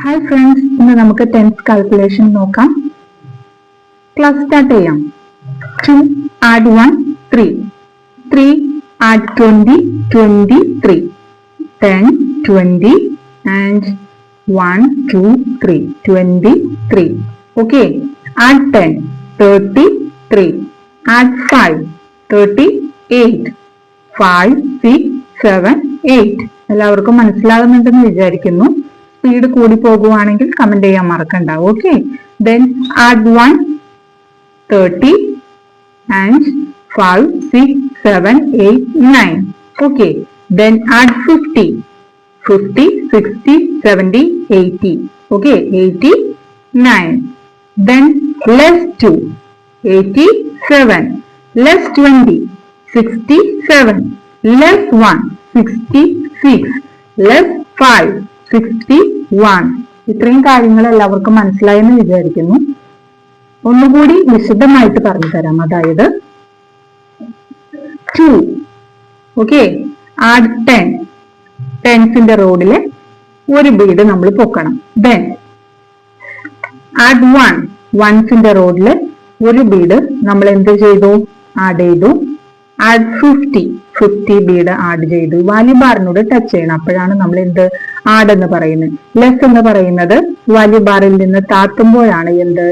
Hi friends, ഇന്ന് നമുക്ക് 10th calculation നോക്കാം. ക്ലാസ് സ്റ്റാർട്ട് ചെയ്യാം. 2 add 1 3 3 add 20 23 10 20 and 1 2 3 23. Okay, add 10 33 add 5 38 5 6 7 8. എല്ലാവർക്കും മനസ്സിലാകുന്നുണ്ടെന്ന് വിചാരിക്കുന്നു. സ്പീഡ് കൂടി പോകുവാണെങ്കിൽ കമന്റ് ചെയ്യാൻ മറക്കണ്ട. Okay, then add 1 30 and 5 6 7 8 9. Okay, then add 50 50 60 70 80. Okay, 89. Then less 2 87 less 20 67 less 1 66 less 5 61. ഇത്രയും കാര്യങ്ങൾ എല്ലാവർക്കും മനസ്സിലായെന്ന് വിചാരിക്കുന്നു. ഒന്നുകൂടി വിശദമായിട്ട് പറഞ്ഞു തരാം. അതായത് 2 ഓക്കെ ആഡ് 10 ടെൻസിന്റെ റോഡിലെ ഒരു ബീഡ് നമ്മൾ പൊക്കണം. ദെൻ ആഡ് 1 വൺസിന്റെ റോഡിലെ ഒരു ബീഡ് നമ്മൾ എന്ത് ചെയ്തു? ആഡ് ചെയ്തു. ആഡ് 50 ബീഡ് ആഡ് ചെയ്തു. വാല്യൂ ബാറിനോട് ടച്ച് ചെയ്യണം, അപ്പോഴാണ് നമ്മൾ എന്ത് ആഡ് എന്ന് പറയുന്നത്. ലെസ് എന്ന് പറയുന്നത് വാല്യൂ ബാറിൽ നിന്ന് താത്തുമ്പോഴാണ് എന്ത്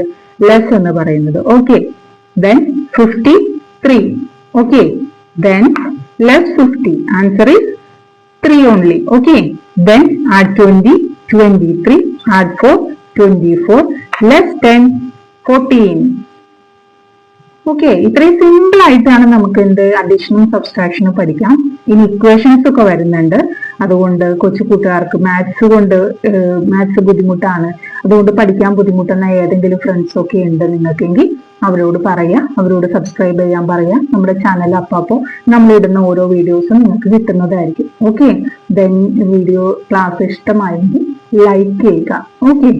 ലെസ് എന്ന് പറയുന്നത്. Okay, then 53. Okay, then less 50. Answer is 3 only. Okay, then add 20 23 add 4 24 less 10 14. Okay, ഇത്രയും സിമ്പിൾ ആയിട്ടാണ് നമുക്ക് എന്ത് അഡീഷനും സബ്സ്ട്രാക്ഷനും പഠിക്കാം. ഇനി ഇക്വേഷൻസ് ഒക്കെ വരുന്നുണ്ട്. അതുകൊണ്ട് കൊച്ചു കൂട്ടുകാർക്ക് മാത്സ് ബുദ്ധിമുട്ടാണ്, അതുകൊണ്ട് പഠിക്കാൻ ബുദ്ധിമുട്ടുന്ന ഏതെങ്കിലും ഫ്രണ്ട്സ് ഒക്കെ ഉണ്ട് നിങ്ങൾക്കെങ്കിൽ അവരോട് പറയാം, അവരോട് സബ്സ്ക്രൈബ് ചെയ്യാൻ പറയാം. നമ്മുടെ ചാനൽ അപ്പോൾ നമ്മൾ ഇടുന്ന ഓരോ വീഡിയോസും നിങ്ങൾക്ക് കിട്ടുന്നതായിരിക്കും. ഓക്കെ, ദെൻ വീഡിയോ ക്ലാസ് ഇഷ്ടമായെങ്കിൽ ലൈക്ക് ചെയ്യുക. ഓക്കെ.